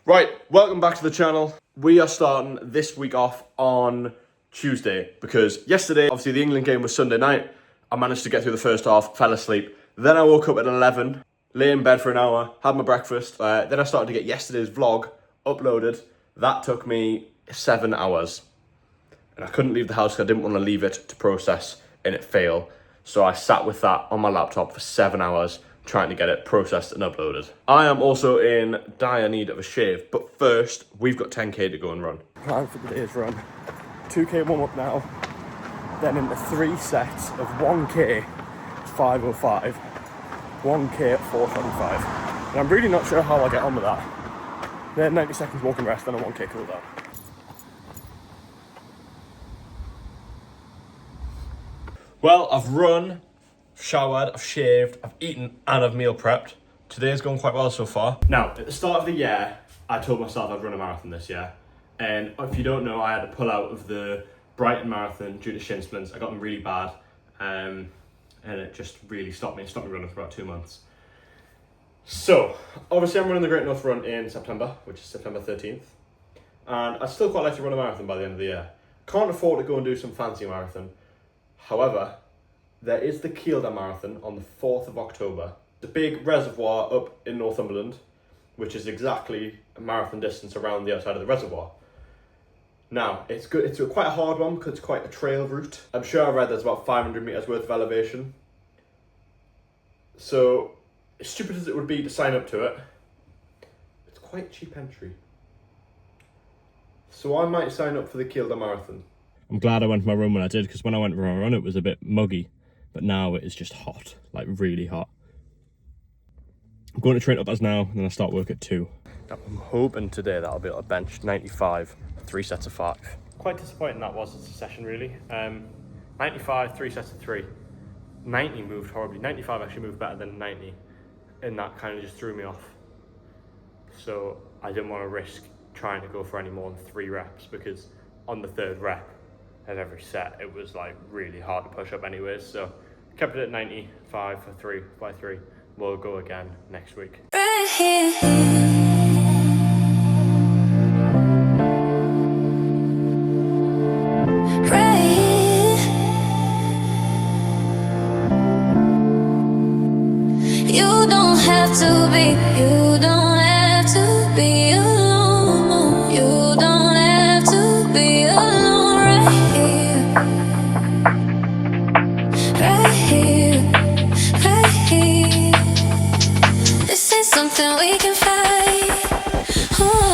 Right, welcome back to the channel. We are starting this week off on Tuesday because yesterday, obviously the England game was Sunday night. I managed to get through the first half, fell asleep. Then I woke up at 11, lay in bed for an hour, had my breakfast. Then I started to get yesterday's vlog uploaded. That took me 7 hours. And I couldn't leave the house because I didn't want to leave it to process and it fail. So I sat with that on my laptop for 7 hours trying to get it processed and uploaded. I am also in dire need of a shave, but first, we've got 10k to go and run. Plan for the day's run. 2k warm up now, then into 3 sets of 1k at 5:05, 1k at 4:25. And I'm really not sure how I'll get on with that. Then 90 seconds walking rest, then a 1k cool down. Well, I've run, showered, I've shaved, I've eaten, and I've meal prepped. Today's gone quite well so far. Now, at the start of the year, I told myself I'd run a marathon this year. And if you don't know, I had to pull out of the Brighton Marathon due to shin splints. I got them really bad, and it just really stopped me running for about 2 months. So, obviously I'm running the Great North Run in September, which is September 13th. And I'd still quite like to run a marathon by the end of the year. Can't afford to go and do some fancy marathon. However, there is the Kielder Marathon on the 4th of October. The big reservoir up in Northumberland, which is exactly a marathon distance around the outside of the reservoir. Now, it's good. It's quite a hard one because it's quite a trail route. I'm sure I read there's about 500 meters worth of elevation. So, as stupid as it would be to sign up to it, it's quite cheap entry. So I might sign up for the Kielder Marathon. I'm glad I went for my run when I did, because when I went for my run it was a bit muggy, but now it is just hot, like really hot. I'm going to train up as now, and then I start work at 2. I'm hoping today that I'll be able to bench 95, 3 sets of 5. Quite disappointing that was as a session really. 95, 3 sets of 3. 90 moved horribly. 95 actually moved better than 90, and that kind of just threw me off. So I didn't want to risk trying to go for any more than 3 reps, because on the 3rd rep at every set it was like really hard to push up anyways. So kept it at 95 for 3 by 3. We'll go again next week. Right here. You don't have to be, you don't have to be alone. You don't have to be alone. Right here, right here, right here. This is something we can fight. Ooh.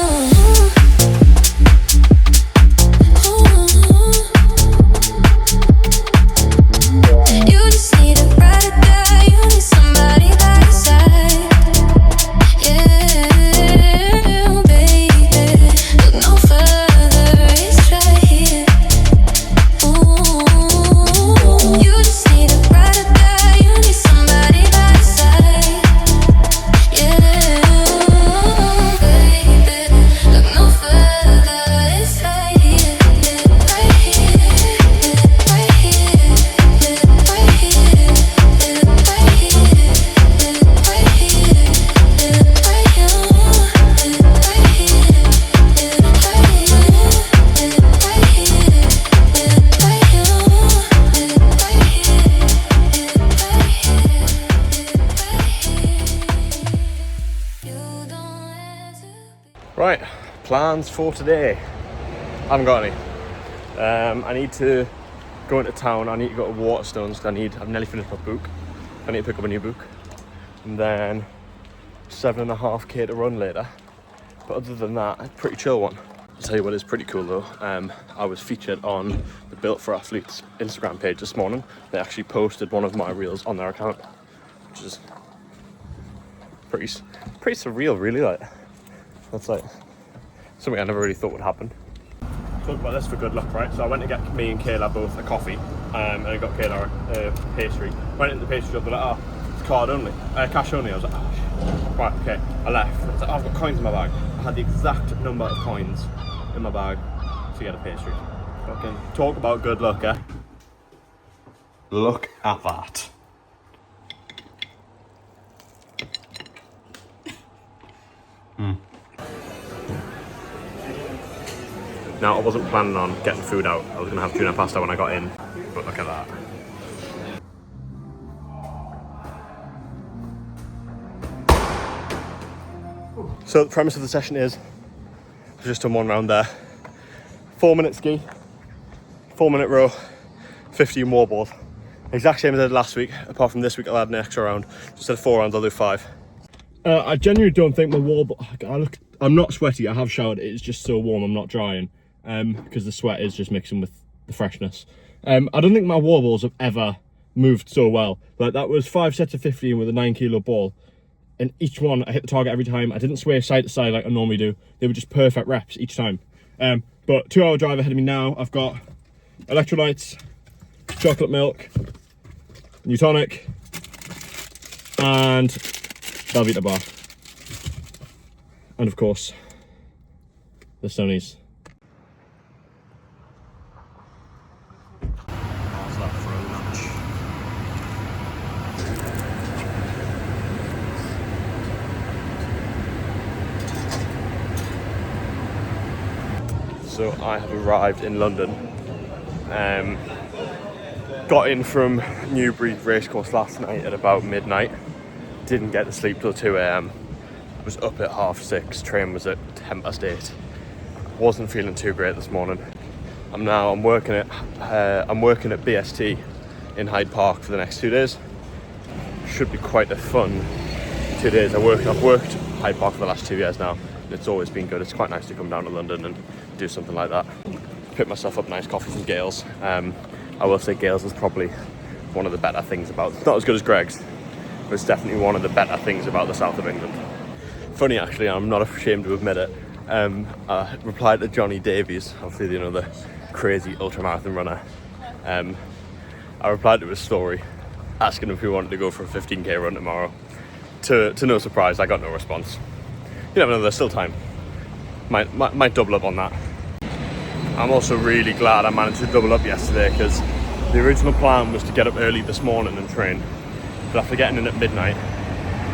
You just need a ride or die. You need somebody by your side. Yeah, baby. Look no further, it's right here. Ooh. You just need a ride or die. You need somebody by your side. Yeah, baby. Look no further, it's right here. Right here, right here. Right, plans for today. I haven't got any. I need to go into town. I need to go to Waterstones. I've nearly finished my book. I need to pick up a new book. And then 7.5k to run later. But other than that, a pretty chill one. I'll tell you what is pretty cool though. I was featured on the Built for Athletes Instagram page this morning. They actually posted one of my reels on their account, which is pretty surreal really. Like, that's like something I never really thought would happen. Talk about this for good luck, right? So I went to get me and Kayla both a coffee, and I got Kayla a pastry. Went into the pastry shop, they're like, oh, it's card only, cash only. I was like, oh shit. Right, okay. I left. I was like, oh, I've got coins in my bag. I had the exact number of coins in my bag to get a pastry. Fucking talk about good luck, eh? Look at that. Now, I wasn't planning on getting food out. I was gonna have tuna pasta when I got in, but look at that. So the premise of the session is, I've just done one round there. 4-minute ski, 4-minute row, 15 wall balls. Exact same as I did last week, apart from this week I'll add an extra round. Instead of 4 rounds, I'll do 5. I genuinely don't think my wall ball, I'm not sweaty, I have showered, it's just so warm I'm not drying. Because the sweat is just mixing with the freshness. I don't think my wall balls have ever moved so well. Like, that was 5 sets of 15 with a 9 kilo ball. And each one, I hit the target every time. I didn't sway side to side like I normally do. They were just perfect reps each time. But 2 hour drive ahead of me now. I've got electrolytes, chocolate milk, Newtonic, and Velveeta bar. And of course, the Stoney's. How's that for a lunch? So I have arrived in London. Got in from Newbury Racecourse last night at about midnight. Didn't get to sleep till 2 a.m. Was up at 6:30. Train was at 8:10. Wasn't feeling too great this morning. I'm working at BST in Hyde Park for the next 2 days. Should be quite a fun 2 days. I've worked Hyde Park for the last 2 years now. And it's always been good. It's quite nice to come down to London and do something like that. Pick myself up nice coffee from Gales. I will say Gales is probably one of the better things about, it's not as good as Greg's, but it's definitely one of the better things about the south of England. Funny actually, I'm not ashamed to admit it. I replied to Johnny Davies, obviously the crazy ultramarathon runner. I replied to his story asking if he wanted to go for a 15k run tomorrow. To no surprise, I got no response. You never know, there's still time. Might double up on that. I'm also really glad I managed to double up yesterday, because the original plan was to get up early this morning and train. But after getting in at midnight,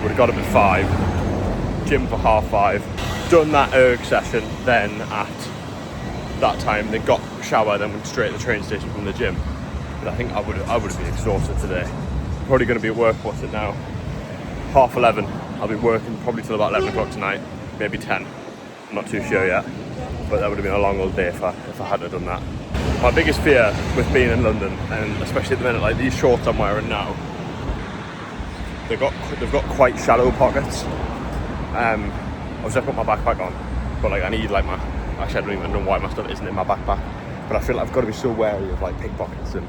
would have got up at 5, gym for 5:30, done that erg session, then at that time they got showered and went straight to the train station from the gym. But I think I would have been exhausted today. Probably going to be at work, what's it now? 11:30. I'll be working probably till about 11 o'clock tonight, maybe 10. I'm not too sure yet, but that would have been a long old day if I hadn't done that. My biggest fear with being in London, and especially at the minute, like these shorts I'm wearing now, they've got quite shallow pockets. Obviously I've got my backpack on, but like I need like actually I don't even know why my stuff isn't in my backpack, but I feel like I've got to be so wary of like pickpockets and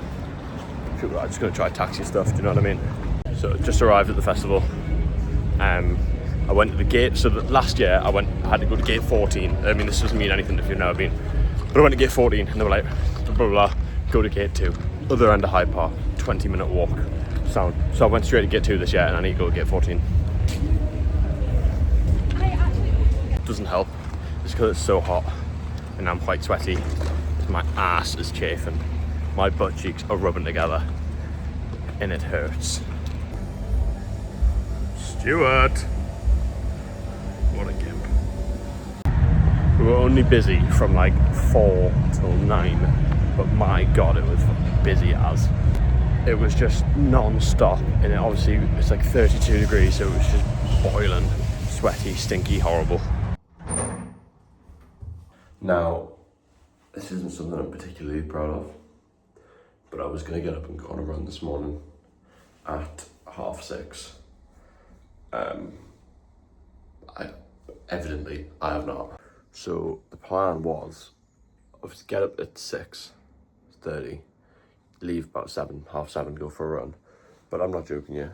people that are just going to try taxi stuff, do you know what I mean? So just arrived at the festival. I went to the gate, so that last year I had to go to gate 14. I mean, this doesn't mean anything if you've never been, but I went to gate 14 and they were like, blah, blah, blah, go to gate 2, other end of Hyde Park, 20-minute walk. So I went straight to gate 2 this year and I need to go to gate 14. Doesn't help, it's because it's so hot and I'm quite sweaty. My ass is chafing, my butt cheeks are rubbing together and it hurts. Stuart! What a gimp. We were only busy from like 4 till 9, but my god, it was busy as. It was just non-stop, and it's like 32 degrees, so it was just boiling, sweaty, stinky, horrible. Now, this isn't something I'm particularly proud of, but I was going to get up and go on a run this morning at 6:30. I have not. So the plan was to get up at 6:30, leave about 7:30, go for a run. But I'm not joking you.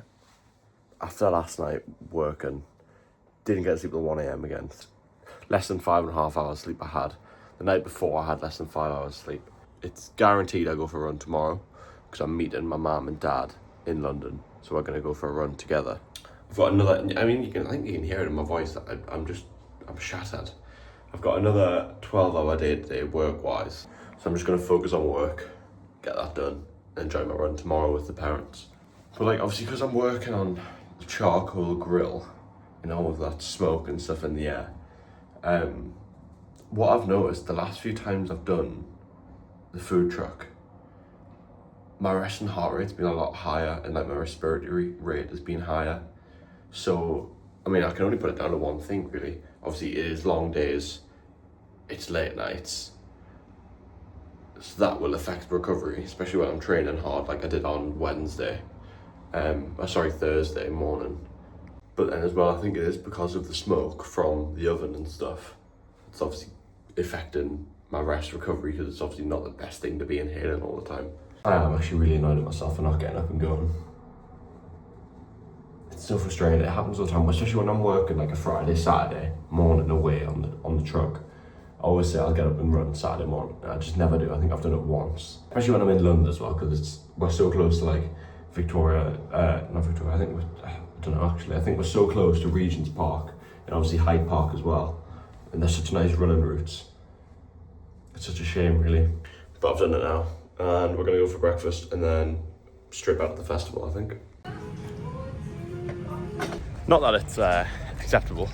After last night working, didn't get to sleep till 1 a.m. again. Less than 5.5 hours sleep I had. The night before I had less than 5 hours sleep. It's guaranteed I go for a run tomorrow because I'm meeting my mum and dad in London. So we're gonna go for a run together. I've got another, I think you can hear it in my voice that I'm shattered. I've got another 12-hour day today work-wise. So I'm just gonna focus on work, get that done, enjoy my run tomorrow with the parents. But like obviously because I'm working on the charcoal grill and all of that smoke and stuff in the air, what I've noticed the last few times I've done the food truck, my resting heart rate's been a lot higher and like my respiratory rate has been higher. So, I mean, I can only put it down to one thing really. Obviously it is long days, it's late nights. So that will affect recovery, especially when I'm training hard like I did on Thursday morning. But then as well, I think it is because of the smoke from the oven and stuff. It's obviously affecting my rest recovery because it's obviously not the best thing to be inhaling all the time. I am actually really annoyed at myself for not getting up and going. It's so frustrating. It happens all the time, especially when I'm working like a Friday, Saturday morning away on the truck. I always say I'll get up and run Saturday morning, and I just never do. I think I've done it once, especially when I'm in London as well, because we're so close to like Victoria. Not Victoria. I don't know actually. I think we're so close to Regent's Park and obviously Hyde Park as well, and there's such nice running routes. It's such a shame, really. But I've done it now, and we're gonna go for breakfast and then straight back to the festival, I think. Not that it's acceptable,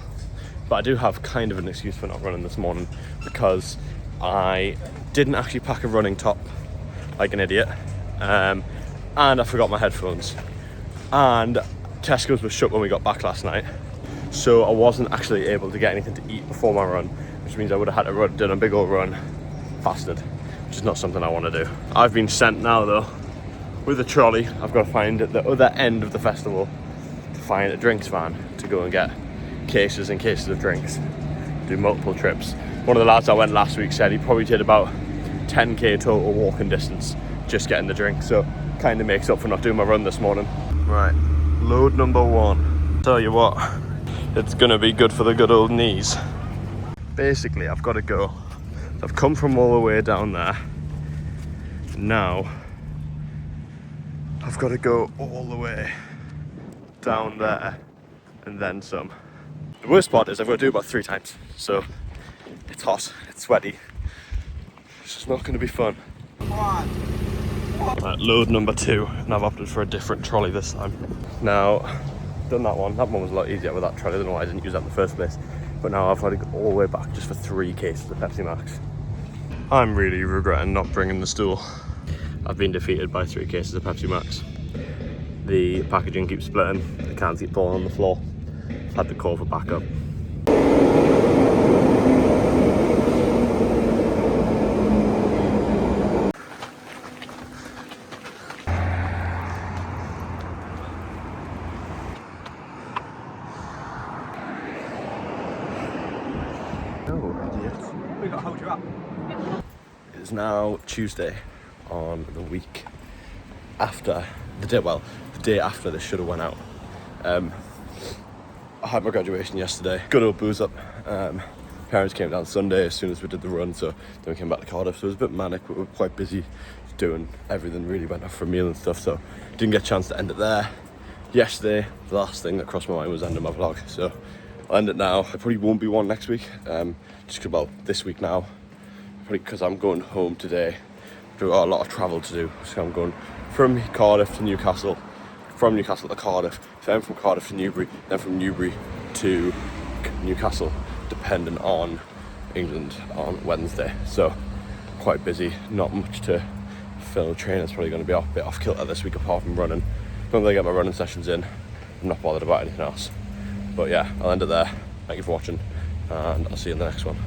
but I do have kind of an excuse for not running this morning because I didn't actually pack a running top like an idiot, and I forgot my headphones, and Tesco's was shut when we got back last night, so I wasn't actually able to get anything to eat before my run, which means I would have had to done a big old run fasted, which is not something I want to do. I've been sent now though with a trolley. I've got to find at the other end of the festival to find a drinks van to go and get cases and cases of drinks, do multiple trips. One of the lads I went last week said he probably did about 10k total walking distance just getting the drink, so kind of makes up for not doing my run this morning. Right, load number 1. Tell you what, it's gonna be good for the good old knees. Basically, I've got to go. I've come from all the way down there. Now, I've got to go all the way down there and then some. The worst part is I've got to do it about 3 times. So, it's hot, it's sweaty. It's just not going to be fun. Right, load number 2, and I've opted for a different trolley this time. Now, done that one. That one was a lot easier with that trolley. I don't know why I didn't use that in the first place. But now I've got to go all the way back just for 3 cases of Pepsi Max. I'm really regretting not bringing the stool. I've been defeated by 3 cases of Pepsi Max. The packaging keeps splitting, the cans keep falling on the floor. I've had to call for backup. We got to hold you up. It is now Tuesday on the week after the day after this should have went out. I had my graduation yesterday. Good old booze up. Parents came down Sunday as soon as we did the run, so then we came back to Cardiff. So it was a bit manic, but we were quite busy doing everything. Really went out for a meal and stuff, so didn't get a chance to end it there. Yesterday, the last thing that crossed my mind was ending my vlog, so I'll end it now. There probably won't be one next week, just about this week now. Probably because I'm going home today. I've got a lot of travel to do, so I'm going from Cardiff to Newcastle, from Newcastle to Cardiff, then from Cardiff to Newbury, then from Newbury to Newcastle, depending on England on Wednesday. So quite busy, not much to film. Training's probably going to be a bit off kilter this week apart from running. As long as I get my running sessions in, I'm not bothered about anything else. But yeah, I'll end it there. Thank you for watching, and I'll see you in the next one.